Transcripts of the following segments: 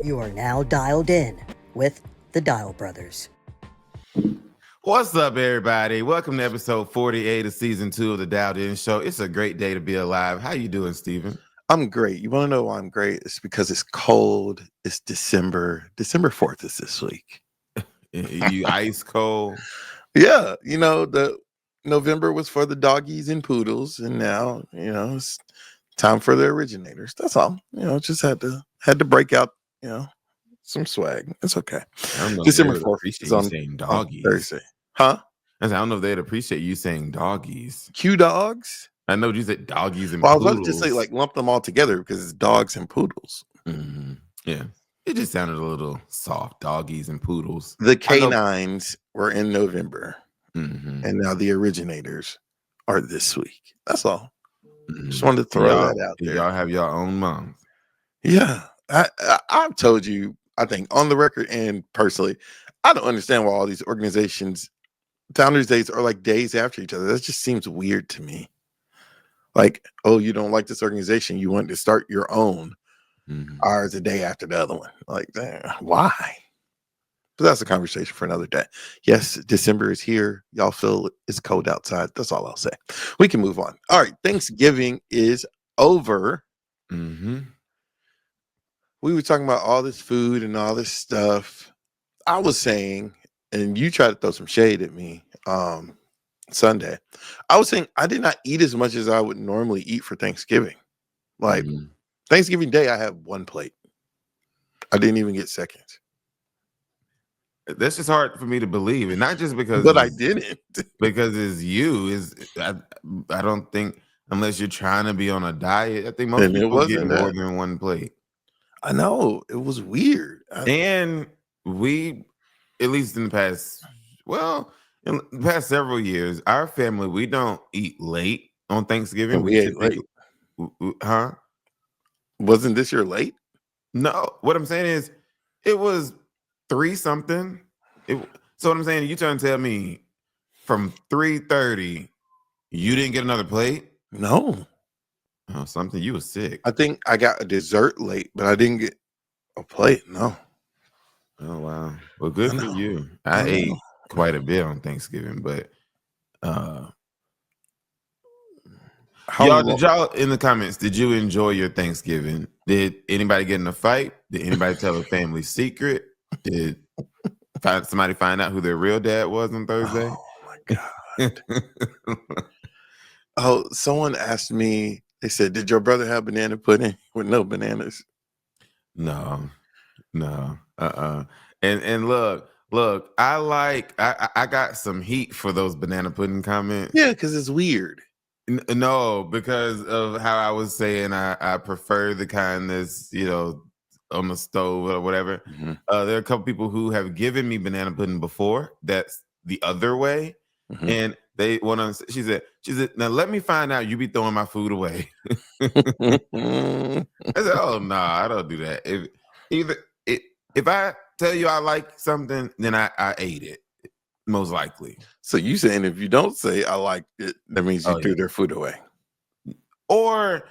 You are now dialed in with the Dial Brothers. What's up, everybody? Welcome to episode 48 of season 2 of the Dialed In Show. It's a great day to be alive. How you doing, Steven? I'm great. You want to know why I'm great? It's because it's cold. It's December. December 4th is this week. You ice cold? Yeah. The November was for the doggies and poodles, and now, it's time for the originators. That's all. Just had to break out, some swag. It's okay. December 4th is on doggies. Thursday. Huh? I don't know if they'd appreciate you saying doggies. Q dogs? I know you said doggies and poodles. I was about to just say lump them all together because it's dogs and poodles. Mm-hmm. Yeah. It just sounded a little soft. Doggies and poodles. The canines were in November. Mm-hmm. And now the originators are this week. That's all. Mm-hmm. Just wanted to throw that out there. Y'all have your own month. Yeah. I've told you, I think, on the record and personally, I don't understand why all these organizations, Founders Days are like days after each other. That just seems weird to me. Like, oh, you don't like this organization, you want to start your own. Mm-hmm. Ours a day after the other one. Like, why? But that's a conversation for another day. Yes, December is here. Y'all feel it's cold outside. That's all I'll say. We can move on. All right, Thanksgiving is over. Mm-hmm. We were talking about all this food and all this stuff. I was saying, and you tried to throw some shade at me Sunday. I was saying I did not eat as much as I would normally eat for Thanksgiving. Like, Thanksgiving Day, I had one plate. I didn't even get seconds. That's just hard for me to believe, and not just because. But I didn't. Because it's you. I don't think, unless you're trying to be on a diet, I think most people get more than one plate. I know. It was weird. And we, at least in the past several years, our family, we don't eat late on Thanksgiving. And we ate late. Huh? Wasn't this year late? No. What I'm saying is, it was 3-something. So what I'm saying, you trying to tell me from 3:30, you didn't get another plate? No. Oh, something. You were sick. I think I got a dessert late, but I didn't get a plate. No. Oh, wow. Well, good for you. I ate quite a bit on Thanksgiving, but did y'all in the comments, did you enjoy your Thanksgiving? Did anybody get in a fight? Did anybody tell a family secret? Did somebody find out who their real dad was on Thursday? Oh my God. Someone asked me, they said, did your brother have banana pudding with no bananas? No. And look, I got some heat for those banana pudding comments. Yeah, because it's weird. No, because of how I was saying I prefer the kind that's, on the stove or whatever. Mm-hmm. There are a couple people who have given me banana pudding before. That's the other way. Mm-hmm. And they want to, she said, now let me find out you be throwing my food away. I said, oh, no, I don't do that. If I tell you I like something, then I ate it, most likely. So you saying if you don't say I like it, that means you threw their food away. Or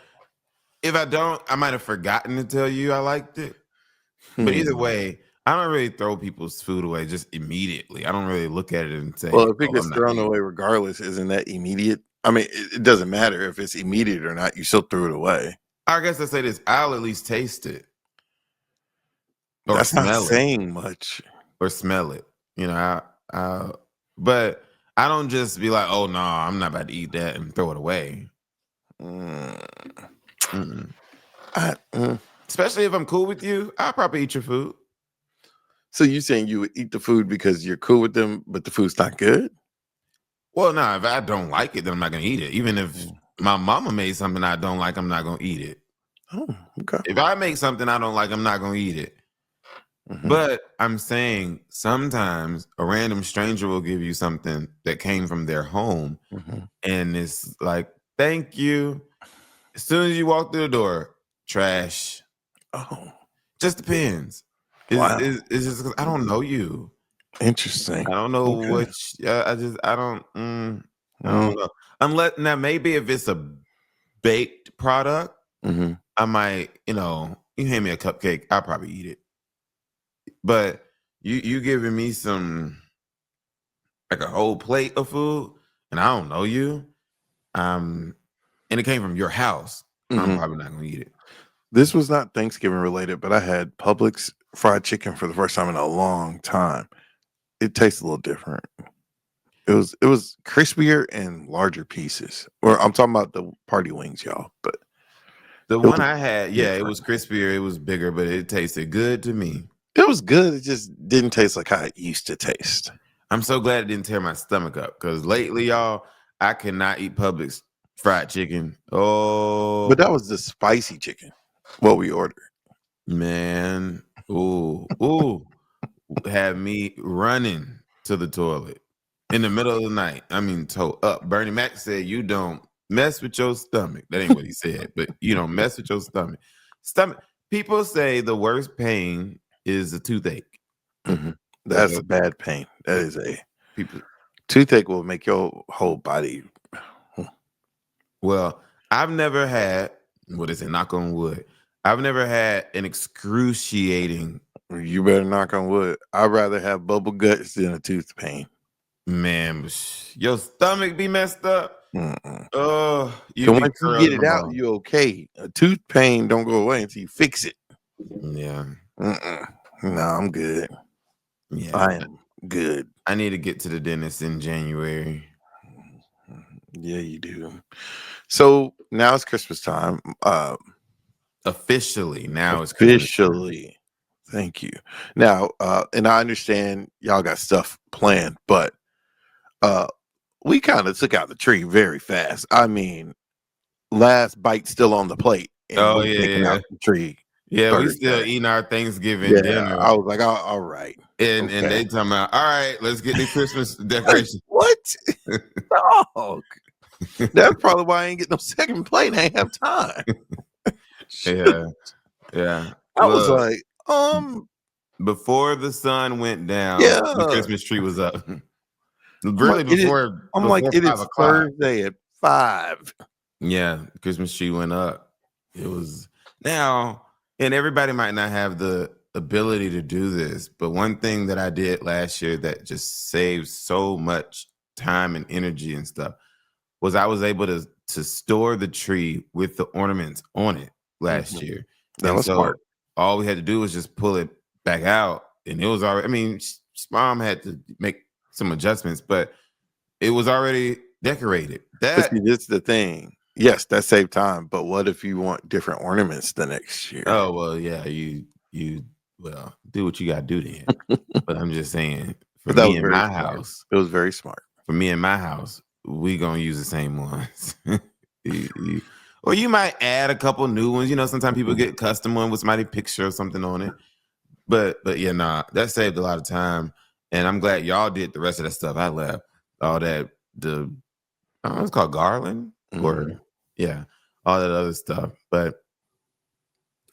if I don't, I might have forgotten to tell you I liked it. But either way, I don't really throw people's food away just immediately. I don't really look at it and say, well, if it gets thrown away regardless, isn't that immediate? I mean, it doesn't matter if it's immediate or not. You still threw it away. I guess I say this. I'll at least taste it. Or that's not saying much. Or smell it. But I don't just be like, oh, no, I'm not about to eat that and throw it away. Especially if I'm cool with you, I'll probably eat your food. So you saying you would eat the food because you're cool with them, but the food's not good? Well, no, if I don't like it, then I'm not going to eat it. Even if my mama made something I don't like, I'm not going to eat it. Oh, okay. If I make something I don't like, I'm not going to eat it. Mm-hmm. But I'm saying sometimes a random stranger will give you something that came from their home. Mm-hmm. And it's like, thank you. As soon as you walk through the door, trash. Oh. Just depends. It's just because I don't know you. Interesting. I don't know I don't know. Unless now maybe if it's a baked product, I might, you hand me a cupcake, I'll probably eat it. but you giving me some like a whole plate of food, and I don't know you, and it came from your house. I'm Mhm. probably not gonna eat it. This was not Thanksgiving related, but I had Publix fried chicken for the first time in a long time. It tastes a little different. It was crispier and larger pieces. Or I'm talking about the party wings, y'all. But The it one was I had, yeah, it was different. crispier, it was bigger, but it tasted good to me. It was good. It just didn't taste like how it used to taste. I'm so glad it didn't tear my stomach up because lately, y'all, I cannot eat Publix fried chicken. Oh But that was the spicy chicken, what we ordered. man, ooh, had me running to the toilet in the middle of the night. I mean, toe up. Bernie Mac said, "You don't mess with your stomach." That ain't what he said, but you don't mess with your stomach. Stomach. People say the worst pain is a toothache. Mhm. That- That's a bad pain. That is a people. toothache will make your whole body. Well, I've never had. What is it? Knock on wood. I've never had an excruciating. You better knock on wood. I'd rather have bubble guts than a tooth pain. Man, your stomach be messed up. Mm-mm. Oh, you And be once you curling get it out, around. you okay. A tooth pain don't go away until you fix it. Yeah, Mm-mm. No, I'm good. yeah. I am good. I need to get to the dentist in January. Yeah, you do. So now it's Christmas time. Officially, now it's Christmas time. Officially. Thank you. Now, and I understand y'all got stuff planned, but we kind of took out the tree very fast. I mean, last bite still on the plate, and Oh we taking yeah, out the tree yeah. We still Thursday. eating our Thanksgiving Yeah, dinner, I was like, all right, and okay. they talking about, all right, let's get the Christmas decorations. What? Dog. That's probably why I ain't get no second plate. I ain't have time. Yeah, yeah. I was Look, like, before the sun went down, yeah. the Christmas tree was up. I'm Really, like, before it 5 is o'clock. Thursday at 5. Yeah, the Christmas tree went up. It was now, and everybody might not have the ability to do this, but one thing that I did last year that just saved so much time and energy and stuff was I was able to store the tree with the ornaments on it last Mhm. year. That And was so smart. all we had to do was just pull it back out, and it was already, I mean, mom had to make some adjustments, but it was already decorated. But see, That this is the thing. Yes, that saved time. But what if you want different ornaments the next year? Oh well, yeah, you well do what you gotta do then. But I'm just saying, for But that me was and very my smart. house, It was very smart. we gonna use the same ones. Or you might add a couple new ones. You know, sometimes people Mhm. get custom one with somebody's picture or something on it. But yeah, nah, that saved a lot of time, and I'm glad y'all did the rest of that stuff. I left all that I don't know, it's called garland or Mhm. yeah, all that other stuff. But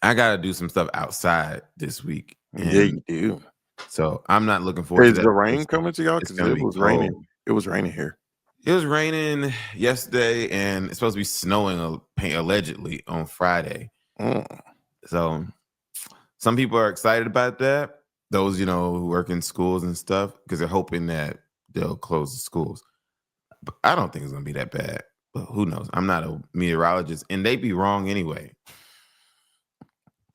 I got to do some stuff outside this week, Yeah, and you do. so I'm not looking forward to Is that the rain because coming to y'all? it's Because gonna it be was cold. raining. It was raining here. It was raining yesterday, and it's supposed to be snowing allegedly on Friday. Mm. So some people are excited about that. Those who work in schools and stuff because they're hoping that they'll close the schools. But I don't think it's gonna be that bad. But who knows? I'm not a meteorologist, and they'd be wrong anyway.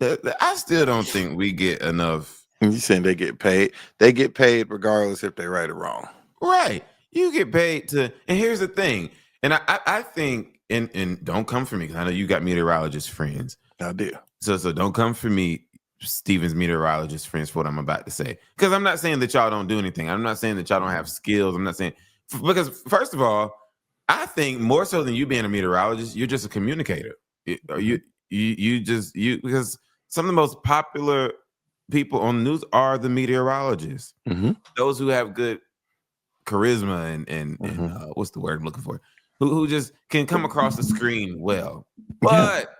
I still don't think we get enough. You saying they get paid? They get paid regardless if they're right or wrong. Right. You get paid to, and here's the thing, and I think, and don't come for me because I know you got meteorologist friends. I do. So don't come for me, Steven's meteorologist friends, for what I'm about to say. Because I'm not saying that y'all don't do anything. I'm not saying that y'all don't have skills. I'm not saying because first of all, I think more so than you being a meteorologist, you're just a communicator. You because some of the most popular people on the news are the meteorologists. Mm-hmm. Those who have good charisma and what's the word I'm looking for? Who just can come across the screen well. But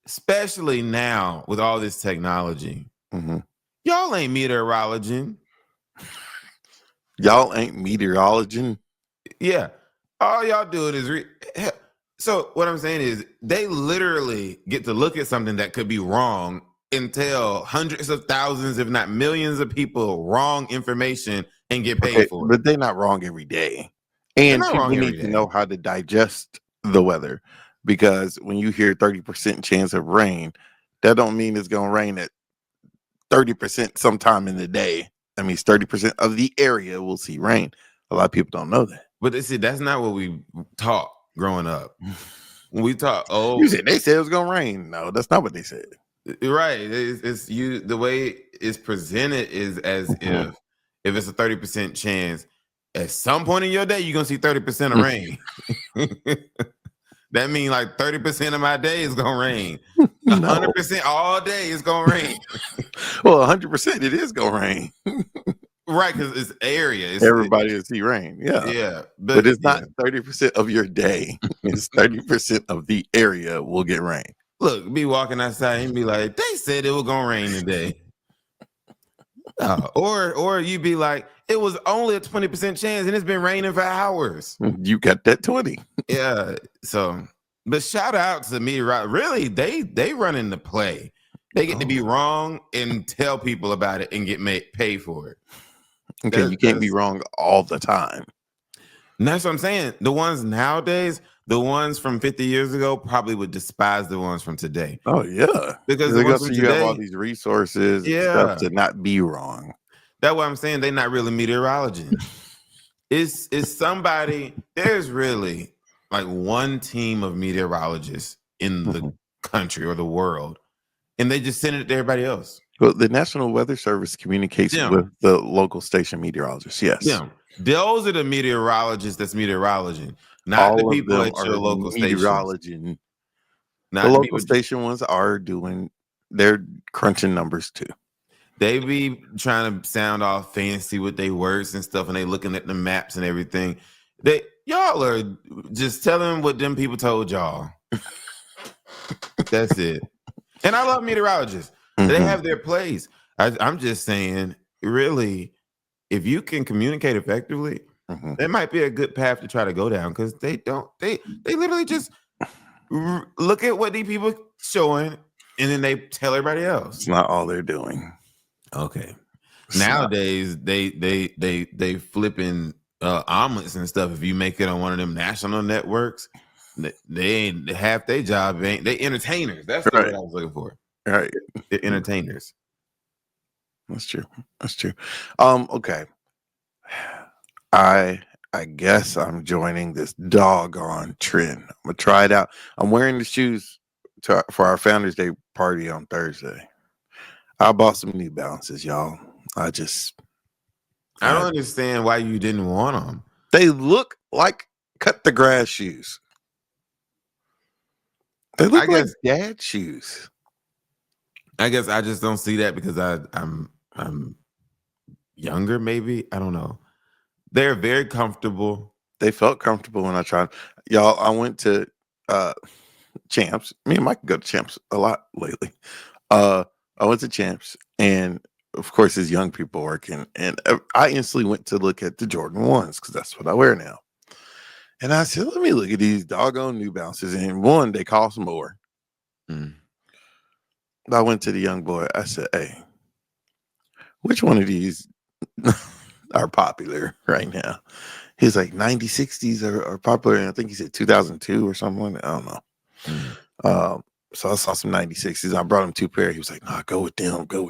especially now with all this technology, y'all ain't meteorologing. Y'all ain't meteorologing. Yeah. All y'all doing is so what I'm saying is they literally get to look at something that could be wrong and tell hundreds of thousands, if not millions of people wrong information and get paid for it. But they're not wrong every day. They're And not people wrong every need to day. know how to digest the weather, because when you hear 30% chance of rain, that don't mean it's going to rain at 30% sometime in the day. That means 30% of the area will see rain. A lot of people don't know that. But see, that's not what we taught growing up. When we taught, You said they said it was going to rain. No, that's not what they said. right. It's you. The way it's presented is as if it's a 30% chance, at some point in your day you're gonna see 30% of rain. That means like 30% of my day is gonna rain. 100% all day is gonna rain. Well, 100% it is gonna rain. Right, because it's area. Everybody will see rain. Yeah. Yeah. But it's not 30% of your day. It's 30% of the area will get rain. Look, be walking outside and be like, they said it was gonna rain today. Or you be like, it was only a 20% chance and it's been raining for hours. You got that 20. Yeah. So, but shout out to meteorologists. Really, they run in the play. They get to be wrong and tell people about it and get paid for it. Okay, you can't be wrong all the time. And that's what I'm saying. The ones nowadays, the ones from 50 years ago probably would despise the ones from today. Oh yeah, because they go so you have all these resources, and stuff to not be wrong. That's why I'm saying they're not really meteorologists. It's somebody. There's really like one team of meteorologists in the country or the world, and they just send it to everybody else. Well, the National Weather Service communicates with the local station meteorologists. Yes. Yeah. Those are the meteorologists that's meteorology, not all the people at your local station. Not the local station ones they're crunching numbers too. They be trying to sound all fancy with their words and stuff, and they looking at the maps and everything. Y'all are just telling what them people told y'all. That's it. And I love meteorologists. They have their place. I'm just saying, really, if you can communicate effectively, that might be a good path to try to go down, because they literally just look at what these people showing and then they tell everybody else. It's not all they're doing. Okay. Nowadays they flipping omelets and stuff. If you make it on one of them national networks, they ain't half their job. Ain't they entertainers? That's the word I was looking for. Right. They're entertainers. That's true. Okay. I guess I'm joining this doggone trend. I'm gonna try it out. I'm wearing the shoes for our Founders Day party on Thursday. I bought some New Balances, y'all. I don't understand why you didn't want them. They look like cut the grass shoes. They look like dad shoes. I guess I just don't see that because I'm younger, maybe. I don't know. They're very comfortable. They felt comfortable when I tried. Y'all, I went to Champs. Me and Mike go to Champs a lot lately. I went to Champs, and of course, there's young people working. And I instantly went to look at the Jordan 1s because that's what I wear now. And I said, let me look at these doggone New Balances. And one, they cost more. I went to the young boy. I said, hey, which one of these are popular right now? He's like, 9060s are popular. And I think he said 2002 or something. I don't know. So I saw some 9060s. I brought him 2 pair. He was like, no, go with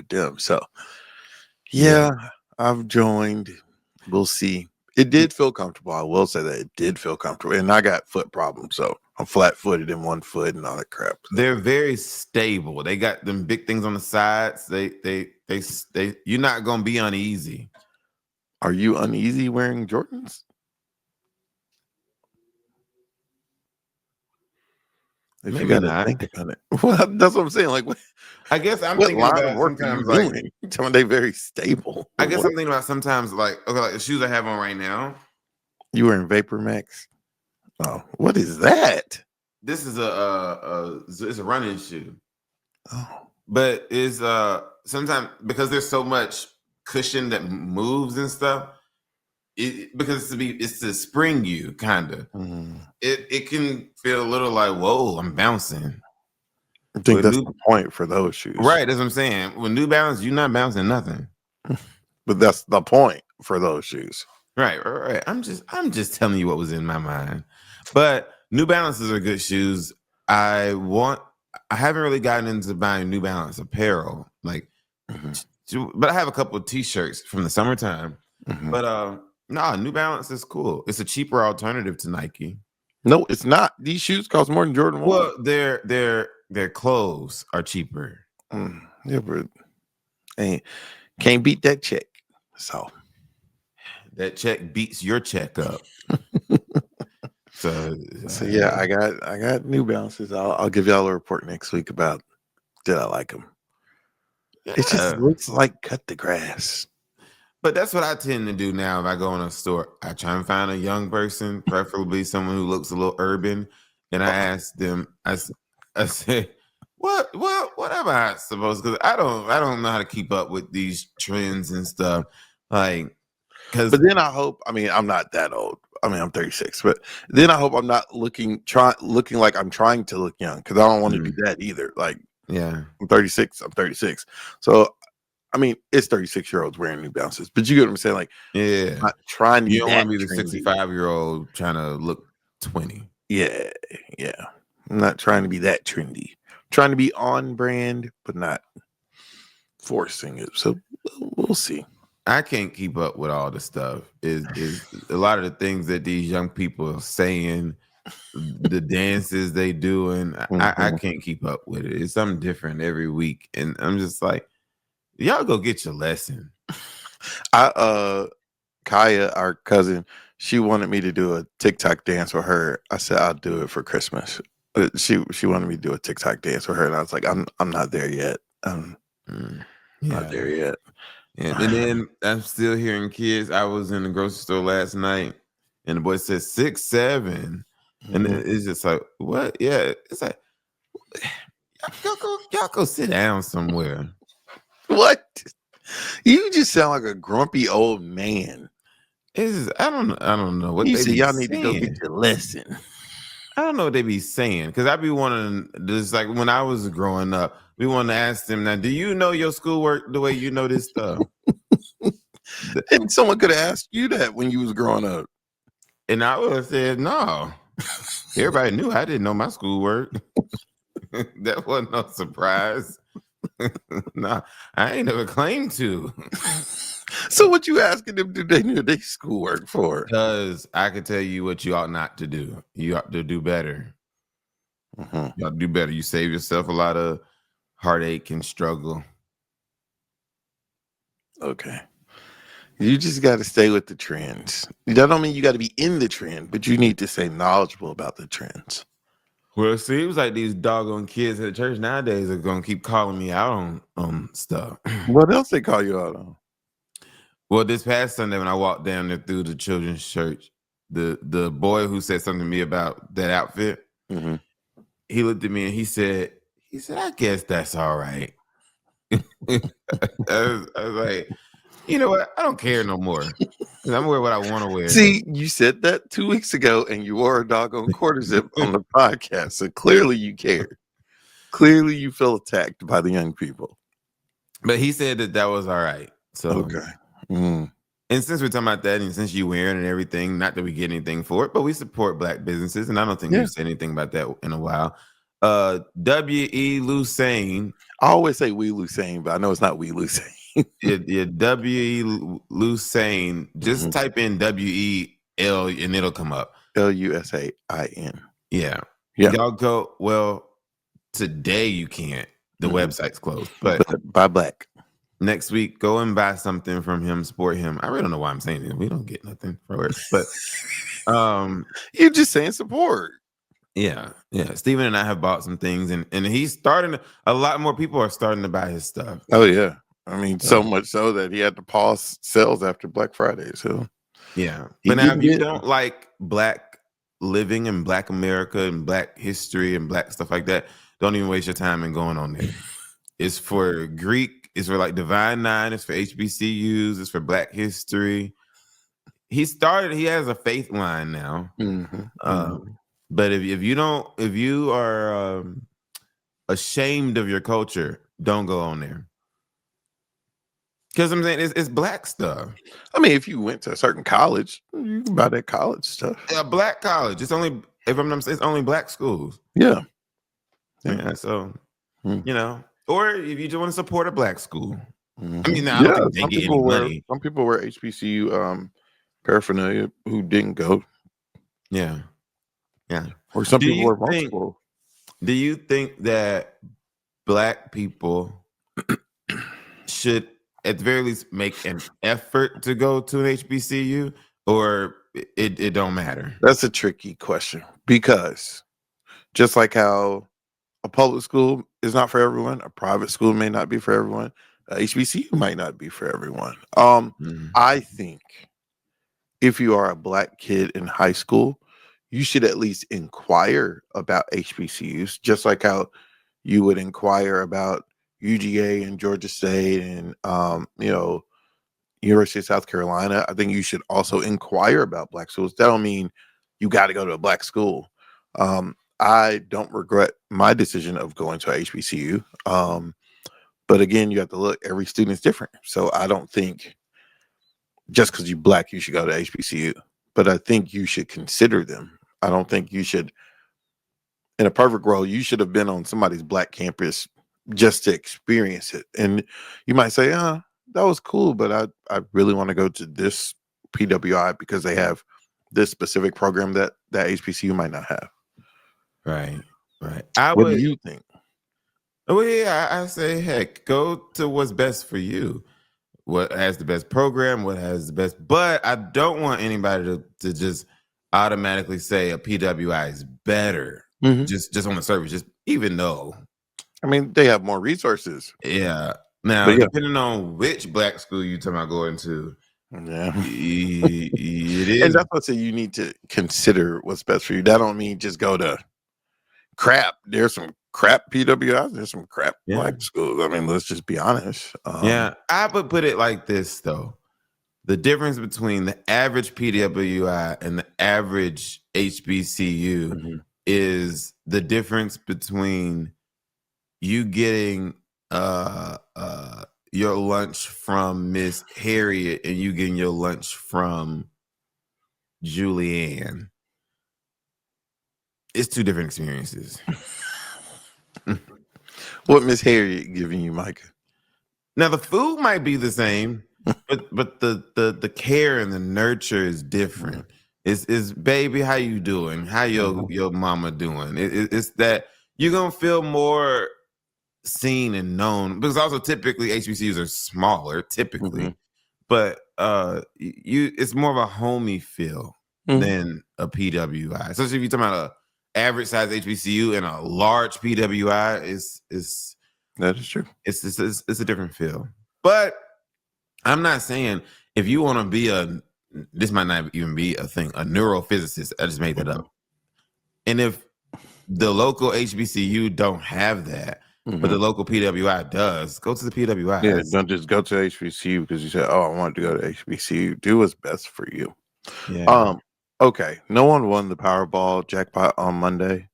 them. So yeah, I've joined. We'll see. It did feel comfortable. I will say that it did feel comfortable. And I got foot problems. So I'm flat-footed in one foot and all that crap. So. They're very stable. They got them big things on the sides. They you're not gonna be uneasy. Are you uneasy wearing Jordans? If you gotta think about it. Well, that's what I'm saying. Like, I guess I'm thinking about sometimes like they very stable. I guess I'm thinking about sometimes like the shoes I have on right now. You wearing Vapor Max? Oh, what is that? This is it's a running shoe. Oh, but it's sometimes because there's so much cushion that moves and stuff. Because it's to spring you kind of. It can feel a little like, whoa, I'm bouncing. I think With that's New, the point for those shoes. right, that's what I'm saying. With New Balance, you're not bouncing nothing. But that's the point for those shoes. Right. I'm just telling you what was in my mind. But New Balances are good shoes. I haven't really gotten into buying New Balance apparel, like, but I have a couple of T-shirts from the summertime. But no, New Balance is cool. It's a cheaper alternative to Nike. No, it's not. These shoes cost more than Jordan 1. Well, their clothes are cheaper. Yeah, but can't beat that check. So that check beats your check up. So yeah, I got New Balances. I'll give y'all a report next week about did I like them. yeah. It just looks like cut the grass. But that's what I tend to do now. If I go in a store, I try and find a young person, preferably someone who looks a little urban, and I ask them. I say, what am I supposed? Because I don't know how to keep up with these trends and stuff. Like, but then I hope. I mean, I'm not that old. I mean, I'm 36, but then I hope I'm not looking like I'm trying to look young, because I don't want to do that either. Like, yeah, I'm 36. I'm 36. So, I mean, it's 36-year-olds wearing New Balances, but you get what I'm saying? Like, yeah, I'm not trying to. You don't want to be trendy. the 65-year-old trying to look 20. Yeah. I'm not trying to be that trendy. I'm trying to be on brand, but not forcing it. So we'll see. I can't keep up with all the stuff. Is a lot of the things that these young people are saying, the dances they do, and I can't keep up with it. It's something different every week, and I'm just like, y'all go get your lesson. Kaya, our cousin, she wanted me to do a TikTok dance with her. I said I'll do it for Christmas. She wanted me to do a TikTok dance with her, and I was like, I'm not there yet. Not there yet. And then I'm still hearing kids. I was in the grocery store last night, and the boy said 6'7", and then it's just like, what? Yeah, it's like, y'all go sit down somewhere. What? You just sound like a grumpy old man. I don't know what you they say. Be Y'all saying. need to go get your lesson. I don't know what they be saying, because I be wanting this. Like when I was growing up, we want to ask them, now, do you know your schoolwork the way you know this stuff? And someone could have asked you that when you was growing up, and I would have said no. Everybody knew I didn't know my schoolwork. That wasn't no surprise. No, I ain't never claimed to. So what you asking them, do they know their schoolwork for? Because I can tell you what you ought not to do. You ought to do better. You ought to do better. You save yourself a lot of heartache and struggle. Okay. You just got to stay with the trends. That don't mean you got to be in the trend, but you need to stay knowledgeable about the trends. Well, it seems like these doggone kids at the church nowadays are going to keep calling me out on stuff. What else they call you out on? Well, this past Sunday when I walked down there through the children's church, the boy who said something to me about that outfit, he looked at me and he said, I guess that's all right. I was like, you know what? I don't care no more. I'm wearing what I want to wear. See, you said that 2 weeks ago, and you wore a doggone quarter zip on the podcast. So clearly you care. Clearly you feel attacked by the young people. But he said that was all right. So okay. And since we're talking about that, and since you wearing and everything, not that we get anything for it, but we support Black businesses, and I don't think we've said anything about that in a while. W.E. Lucene. I always say we Lucene, but I know it's not we Lucene. Yeah, W.E. Lucene. Just type in W.E.L. and it'll come up. Lusain. Yeah. Y'all go. Well, today you can't. The website's closed. But buy Black. Next week, go and buy something from him, support him. I really don't know why I'm saying it. We don't get nothing for it. But you're just saying support. Yeah. Steven and I have bought some things, and he's starting to, a lot more people are starting to buy his stuff. Oh yeah. I mean, so much so that he had to pause sales after Black Friday. So yeah. But now if you don't like Black living and Black America and Black history and Black stuff like that, don't even waste your time in going on there. It's for Greek. It's for like Divine Nine. It's for HBCUs. It's for Black history. He has a faith line now. But if you are ashamed of your culture, don't go on there. Because I'm saying it's black stuff. I mean, if you went to a certain college, you can buy that college stuff. A black college. It's only, if I'm not mistaken, it's only black schools. Yeah. Yeah. So, Hmm. you know, or if you just want to support a black school. Mhm. I mean, now, I don't think they get any money. Some people wear HBCU paraphernalia who didn't go. Yeah. Yeah. Or some people wear multiple. Do you think that black people should at the very least make an effort to go to an HBCU, or it don't matter? That's a tricky question, because just like how a public school is not for everyone, a private school may not be for everyone, a HBCU might not be for everyone. I think if you are a black kid in high school, you should at least inquire about HBCUs, just like how you would inquire about UGA and Georgia State and University of South Carolina. I think you should also inquire about black schools. That don't mean you got to go to a black school. I don't regret my decision of going to a HBCU. But again, you have to look, every student is different. So I don't think just because you're black, you should go to HBCU. But I think you should consider them. I don't think you should, in a perfect world, you should have been on somebody's black campus just to experience it. And you might say, that was cool, but I really want to go to this PWI because they have this specific program that HBCU might not have. Right. What do you think? Oh yeah, I say, heck, go to what's best for you. What has the best program? What has the best? But I don't want anybody to just automatically say a PWI is better. Just on the surface. Just even though, I mean, they have more resources. Yeah. Now, depending on which black school you're talking about going to, it is. And that's what I say, you need to consider what's best for you. That don't mean just go to crap. There's some crap PWIs. There's some crap black schools. I mean, let's just be honest. I would put it like this, though. The difference between the average PWI and the average HBCU is the difference between you getting your lunch from Miss Harriet and you getting your lunch from Julianne. It's two different experiences. What Miss Harriet giving you, Micah? Now the food might be the same, but the care and the nurture is different. It's baby, how you doing? How your mama doing? It's that you're gonna feel more seen and known, because also typically HBCUs are smaller, but it's more of a homey feel than a PWI. Especially if you're talking about a average size HBCU and a large PWI, is that is true. It's a different feel. But I'm not saying if you want to be this might not even be a thing, a neurophysicist. I just made that up. And if the local HBCU don't have that, but the local PWI does, go to the PWI. Yeah, don't just go to HBCU because you said, I want to go to HBCU. Do what's best for you. Yeah. Okay. No one won the Powerball jackpot on Monday.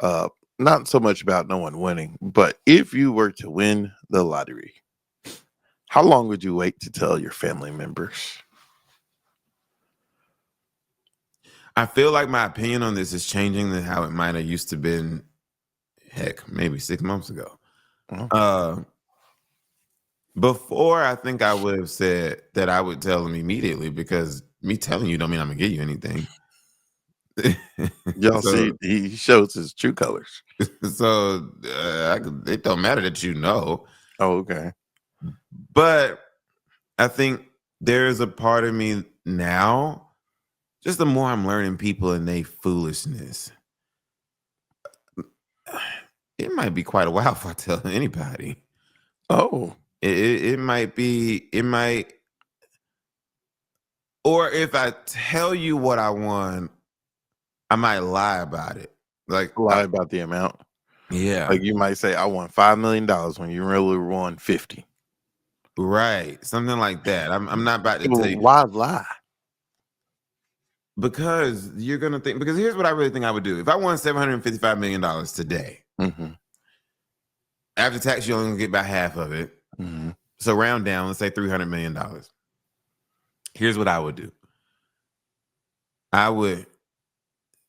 Not so much about no one winning, but if you were to win the lottery, how long would you wait to tell your family members? I feel like my opinion on this is changing than how it might have used to been, heck, maybe 6 months ago. Before, I think I would have said that I would tell them immediately, because me telling you don't mean I'm gonna give you anything. Y'all see, he shows his true colors. So it don't matter that you know. Oh, okay. But I think there is a part of me now, just the more I'm learning people and they foolishness, it might be quite a while if I tell anybody. Oh. It might, or if I tell you what I won, I might lie about it. Like lie about the amount. Yeah. Like you might say, I won $5 million when you really won 50. Right. Something like that. I'm not about to tell you. Why lie? Because you're gonna think, because here's what I really think I would do. If I won $755 million today, After tax, you only gonna get about half of it. Mm-hmm. So round down, let's say $300 million. Here's what I would do. I would,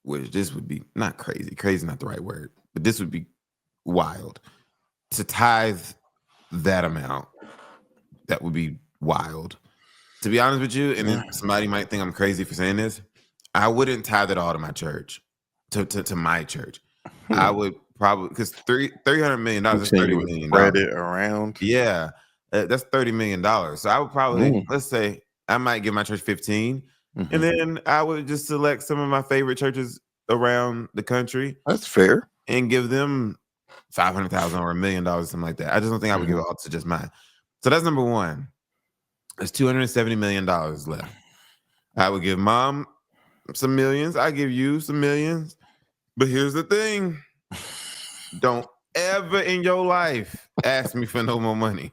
which this would be not crazy. Crazy is not the right word, but this would be wild. To tithe that amount, that would be wild. To be honest with you, and then somebody might think I'm crazy for saying this, I wouldn't tithe it all to my church, to my church. I would probably, because $300 million is $30 million. Spread it around. Yeah, that's $30 million. So I would probably, let's say, I might give my church 15, and then I would just select some of my favorite churches around the country. That's fair. And give them $500,000 or $1 million, something like that. I just don't think I would give it all to just mine. So that's number one. There's $270 million left. I would give mom some millions. I give you some millions. But here's the thing. Don't ever in your life ask me for no more money.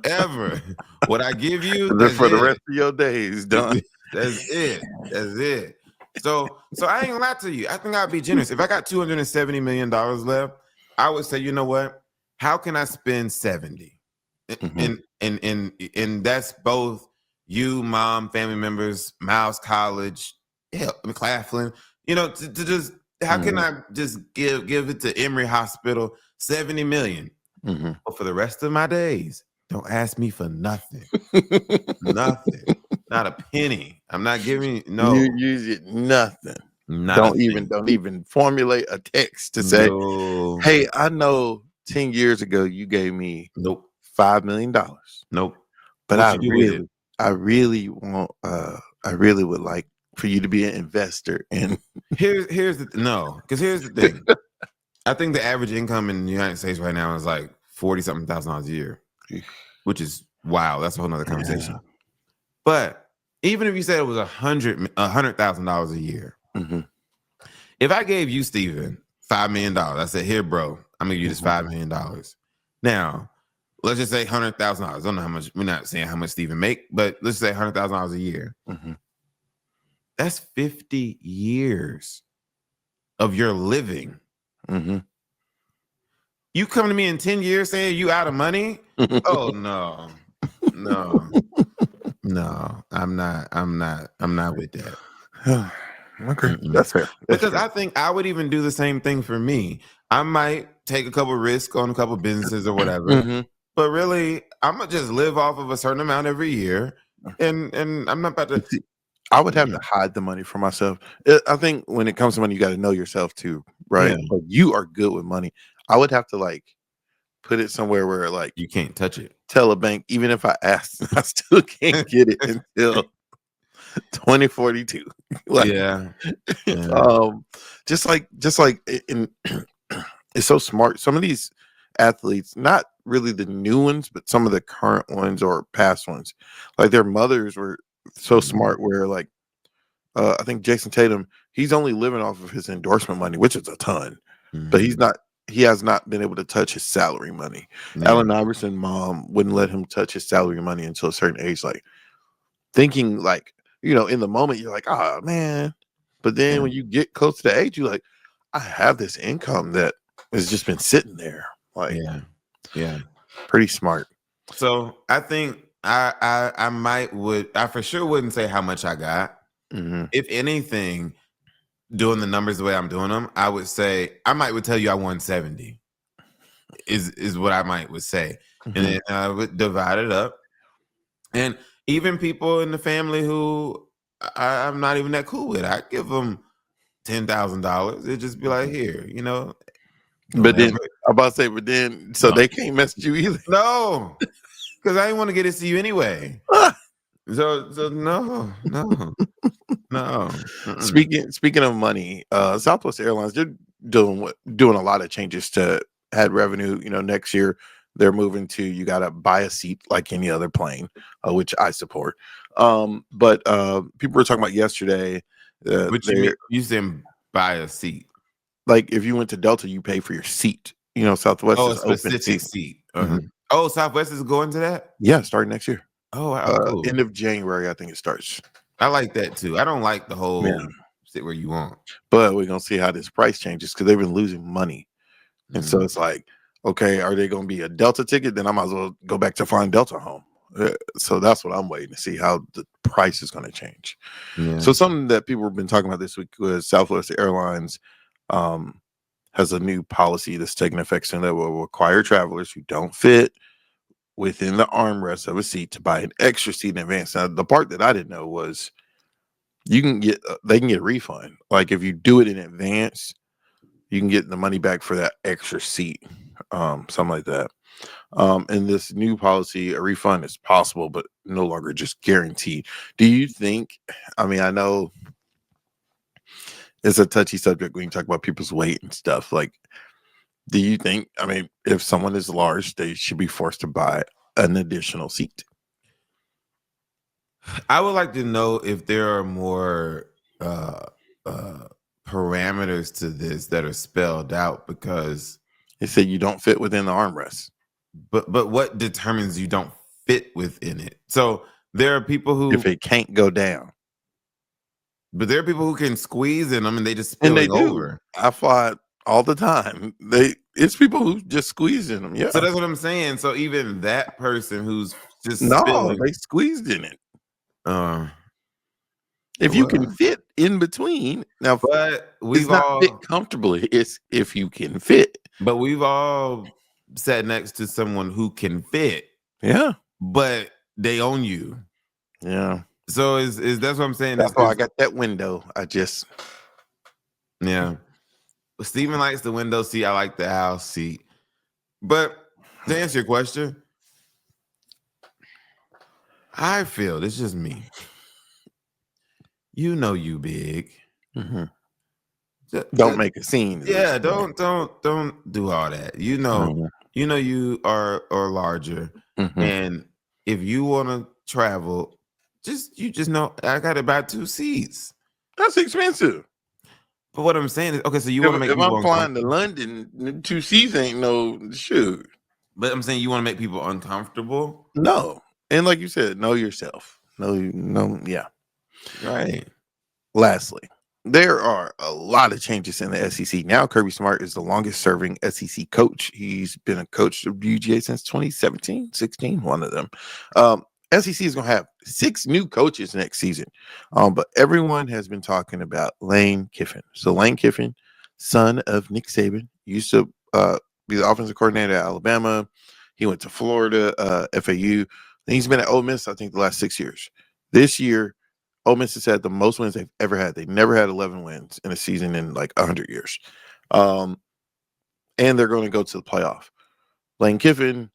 Ever. What I give you for the rest of your days, done. That's it. That's it. So I ain't gonna lie to you. I think I'd be generous. If I got $270 million left, I would say, you know what? How can I spend 70? And that's both you, mom, family members, Miles College, Claflin. You know, to just how can I just give it to Emory Hospital, $70 million? But for the rest of my days, don't ask me for nothing. Nothing. Not a penny. I'm not giving no. You use it nothing. Don't even formulate a text to say, hey, I know 10 years ago you gave me $5 million. Nope. But I really would like for you to be an investor. And here's the thing. I think the average income in the United States right now is like $40-something thousand a year, which is wow. That's a whole nother conversation. Yeah. But even if you said it was $100,000 a year, if I gave you, Steven, $5 million, I said, here, bro, I'm gonna give you this $5 million. Now, let's just say $100,000. I don't know how much. We're not saying how much Steven make, but let's say $100,000 a year. That's 50 years of your living. You come to me in 10 years saying you out of money? Oh no. No, I'm not with that. Okay, that's fair. Because I think I would even do the same thing for me. I might take a couple risks on a couple businesses or whatever, but really, I'm gonna just live off of a certain amount every year, and I'm not about to. I would have to hide the money for myself. I think when it comes to money, you got to know yourself too, right? Yeah. Like you are good with money. I would have to like put it somewhere where like you can't touch it. Tell a bank, even if I asked, I still can't get it until 2042. Like, yeah. Just like it's so smart. Some of these athletes, not really the new ones, but some of the current ones or past ones, like their mothers were so smart where like I think Jason Tatum, he's only living off of his endorsement money, which is a ton, but he has not been able to touch his salary money. Allen Iverson mom wouldn't let him touch his salary money until a certain age, like thinking like, you know, in the moment you're like, oh man, but then when you get close to the age, you're like, I have this income that has just been sitting there. Like, yeah, pretty smart. So I think I for sure wouldn't say how much I got. If anything, doing the numbers the way I'm doing them, I would say I would tell you I won 70 is what I would say. And then I would divide it up. And even people in the family who I'm not even that cool with, I give them $10,000. It'd just be like, here, you know. But then I'm about to say, so they can't mess with you either. No, because I didn't want to get it to you anyway. So no. Speaking of money, Southwest Airlines, they're doing a lot of changes to add revenue. You know, next year they're moving to you got to buy a seat like any other plane, which I support. But people were talking about yesterday. Which you said buy a seat. Like if you went to Delta, you pay for your seat. You know, Southwest is a specific seat. Oh, Southwest is going to that? Yeah, starting next year. Oh, wow, cool. End of January, I think it starts. I like that too. I don't like the whole sit where you want. But we're gonna see how this price changes because they've been losing money. And so it's like, okay, are they going to be a Delta ticket? Then I might as well go back to flying Delta home. So that's what I'm waiting to see how the price is going to change. Yeah. So something that people have been talking about this week was Southwest Airlines has a new policy that's taking effect soon that will require travelers who don't fit within the armrest of a seat to buy an extra seat in advance. Now, the part that I didn't know was they can get a refund. Like if you do it in advance, you can get the money back for that extra seat, something like that. In this new policy, a refund is possible, but no longer just guaranteed. Do you think? I mean, I know it's a touchy subject when you talk about people's weight and stuff. Like, do you think? I mean, if someone is large, they should be forced to buy an additional seat. I would like to know if there are more parameters to this that are spelled out, because They say you don't fit within the armrest. but what determines you don't fit within it? So there are people who, If it can't go down, but there are people who can squeeze in them and they just and they spilling do. over. I fly all the time. It's people who just squeeze in them. Yeah. So that's what I'm saying. So even that person who's just No, spilling, they squeezed in it. If you can well, fit in between, now but it's we've not all fit comfortably. It's if you can fit. but we've all sat next to someone who can fit, Yeah. but they own you. Yeah. So is that's what I'm saying? That's why I got that window. Yeah. Steven likes the window seat. I like the house seat. But to answer your question, I feel it's just me. You know you big. Mhm. Just- Don't make a scene. Yeah, don't do all that. You know you are larger. Mhm. And if you want to travel, you just know I gotta buy 2 seats. That's expensive. But what I'm saying is, okay, so you want to make If people I'm flying to uncomfortable. London, 2 seats ain't no shoot. But I'm saying you want to make people uncomfortable. No. And like you said, know yourself. Yeah. Right. Lastly, there are a lot of changes in the SEC. Now Kirby Smart is the longest serving SEC coach. He's been a coach of UGA since 2017, 16, one of them. SEC is going to have 6 new coaches next season. But everyone has been talking about Lane Kiffin. So Lane Kiffin, son of Nick Saban, used to be the offensive coordinator at Alabama. He went to Florida, FAU. And he's been at Ole Miss, I think, the last 6 years. This year, Ole Miss has had the most wins they've ever had. They never had 11 wins in a season in like 100 years. And they're going to go to the playoff. Lane Kiffin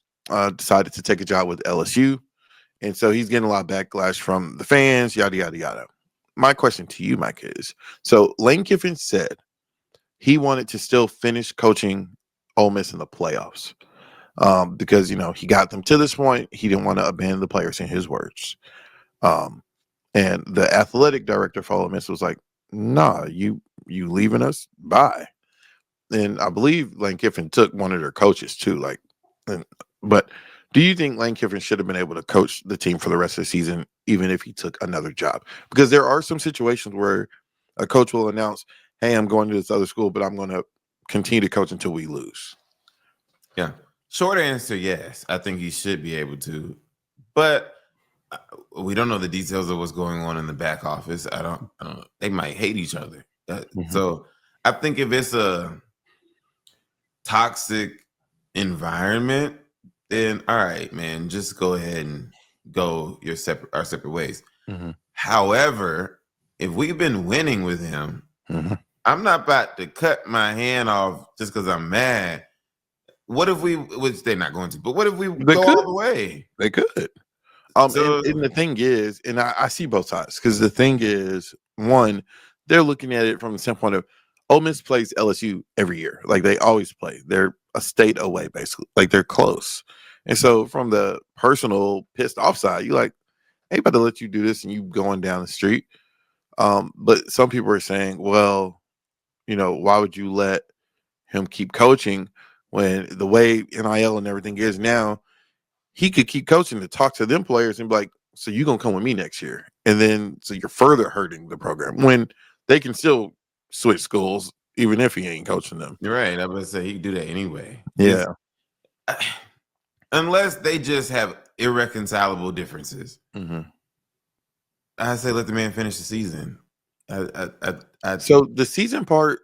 decided to take a job with LSU. And so he's getting a lot of backlash from the fans, yada, yada, yada. My question to you, Mike, is so Lane Kiffin said he wanted to still finish coaching Ole Miss in the playoffs because, he got them to this point. He didn't want to abandon the players, in his words. And the athletic director for Ole Miss was like, "Nah, you leaving us? Bye." And I believe Lane Kiffin took one of their coaches too. But do you think Lane Kiffin should have been able to coach the team for the rest of the season, even if he took another job? Because there are some situations where a coach will announce, "Hey, I'm going to this other school, but I'm going to continue to coach until we lose." Yeah. Short answer, yes. I think he should be able to. But we don't know the details of what's going on in the back office. I don't know. They might hate each other. So I think if it's a toxic environment, then all right, man, just go ahead and go our separate ways. Mm-hmm. However, if we've been winning with him, I'm not about to cut my hand off just because I'm mad. What if which they're not going to, but what if we go all the way? They could. And the thing is, and I see both sides, because the thing is, one, they're looking at it from the standpoint of Ole Miss plays LSU every year. Like they always play. They're a state away, basically. Like they're close. And so from the personal pissed off side, you're like, hey, about to let you do this and you going down the street. But some people are saying, well, why would you let him keep coaching when the way NIL and everything is now? He could keep coaching to talk to them players and be like, so you're going to come with me next year. And then, so you're further hurting the program when they can still switch schools, even if he ain't coaching them. You're right. I was going to say he could do that anyway. Yeah. unless they just have irreconcilable differences, I say let the man finish the season. So the season part,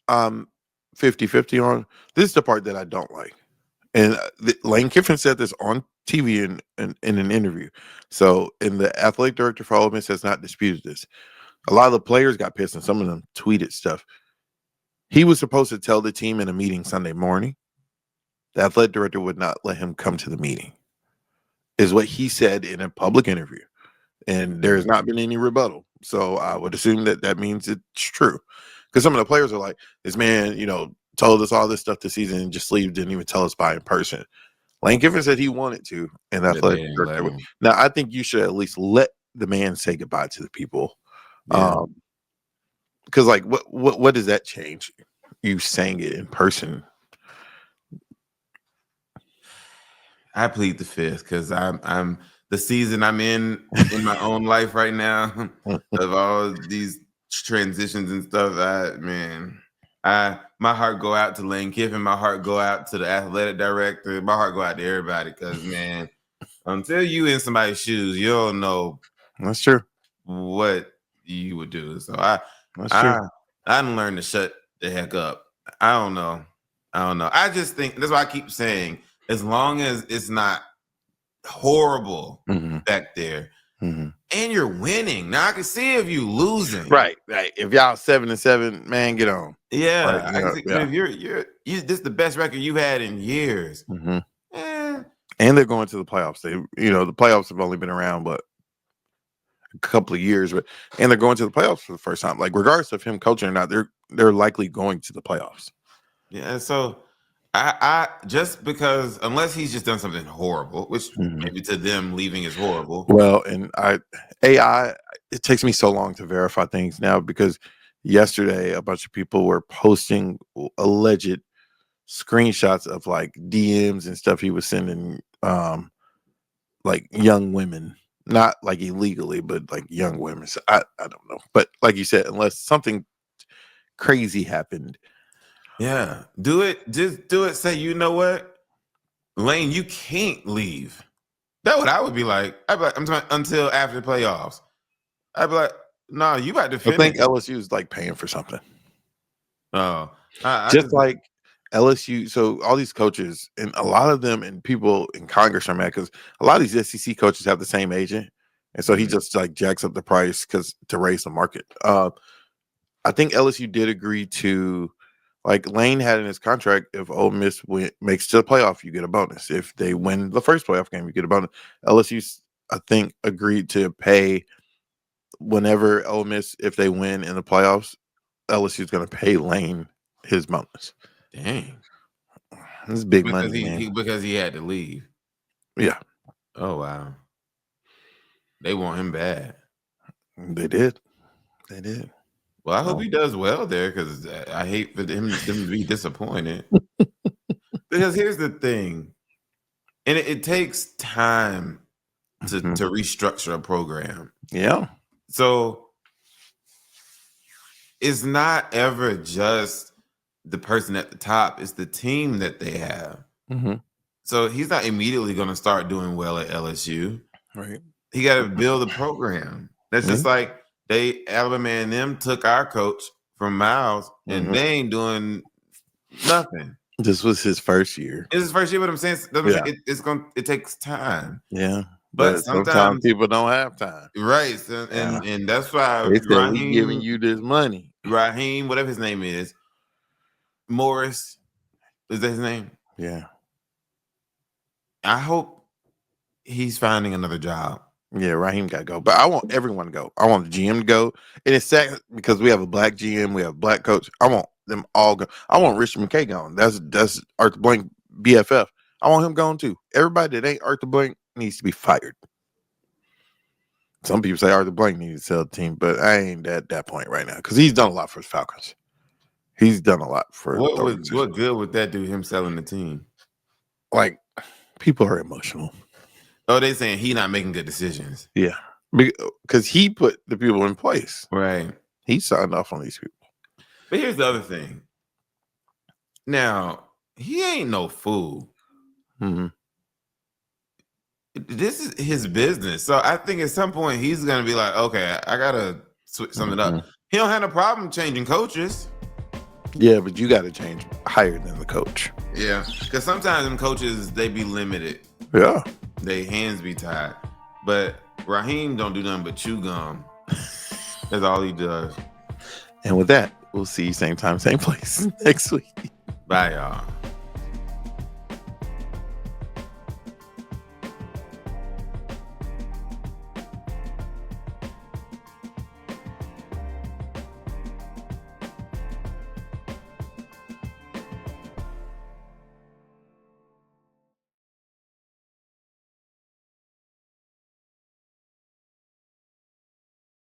50-50 on. This is the part that I don't like. And Lane Kiffin said this on TV in an interview. So, and the athletic director for Ole Miss has not disputed this. A lot of the players got pissed, and some of them tweeted stuff. He was supposed to tell the team in a meeting Sunday morning. The athletic director would not let him come to the meeting, is what he said in a public interview. And there has not been any rebuttal. So I would assume that means it's true. Because some of the players are like, this man, told us all this stuff this season and just leave, didn't even tell us by in person. Lane Kiffin said he wanted to, and athletic director. Now, I think you should at least let the man say goodbye to the people. Yeah. Because like what does that change? You saying it in person. I plead the fifth because I'm the season I'm in my own life right now of all these transitions and stuff. My heart go out to Lane Kiffin. My heart go out to the athletic director. My heart go out to everybody because, man, until you in somebody's shoes, you don't know. That's true. What you would do. So I didn't learn to shut the heck up. I don't know. I just think that's why I keep saying, as long as it's not horrible back there, and you're winning. Now I can see if you losing. Right. If y'all 7-7, man, get on. Yeah. If you're this is the best record you've had in years. And they're going to the playoffs. The playoffs have only been around but a couple of years, and they're going to the playoffs for the first time. Like, regardless of him coaching or not, they're likely going to the playoffs. Yeah, so I just because unless he's just done something horrible, which maybe to them leaving is horrible. Well, and AI, it takes me so long to verify things now because yesterday a bunch of people were posting alleged screenshots of like DMs and stuff he was sending like young women, not like illegally, but like young women. So I don't know. But like you said, unless something crazy happened. Yeah. Do it. Just do it. Say, you know what? Lane, you can't leave. That's what I would be like. I'd be like, I'm talking until after the playoffs. I'd be like, no, you about to finish. I think LSU is like paying for something. Oh. Just like LSU, so all these coaches and a lot of them and people in Congress are mad because a lot of these SEC coaches have the same agent, and so he just like jacks up the price to raise the market. I think LSU did agree to, like Lane had in his contract, if Ole Miss makes to the playoff, you get a bonus. If they win the first playoff game, you get a bonus. LSU, I think, agreed to pay whenever Ole Miss, if they win in the playoffs, LSU is going to pay Lane his bonus. Dang. This is big money, because he had to leave. Yeah. Oh, wow. They want him bad. They did. Well, I hope he does well there because I hate for them to be disappointed. Because here's the thing, and it takes time to restructure a program. Yeah. So it's not ever just the person at the top, it's the team that they have. So he's not immediately going to start doing well at LSU. Right. He got to build a program. That's just like Alabama and them took our coach from Miles, and they ain't doing nothing. This was his first year. It's his first year. What I'm saying, it takes time. Yeah, but sometimes people don't have time. Right, and that's why we giving you this money. Raheem, whatever his name is, Morris, is that his name? Yeah. I hope he's finding another job. Yeah, Raheem got to go. But I want everyone to go. I want the GM to go. And it's sad because we have a black GM, we have a black coach. I want them all go. I want Richard McKay gone. That's Arthur Blank BFF. I want him gone too. Everybody that ain't Arthur Blank needs to be fired. Some people say Arthur Blank needs to sell the team, but I ain't at that point right now because he's done a lot for the Falcons. He's done a lot for what good would that do him selling the team? Like, people are emotional. Oh, they saying he not making good decisions. Yeah, because he put the people in place. Right. He signed off on these people. But here's the other thing. Now, he ain't no fool. Mhm. This is his business. So I think at some point he's gonna be like, okay, I gotta switch something up. He don't have no problem changing coaches. Yeah, but you got to change higher than the coach. Yeah, because sometimes them coaches they be limited. Yeah. They hands be tied. But Raheem don't do nothing but chew gum. That's all he does. And with that, we'll see you same time, same place next week. Bye, y'all.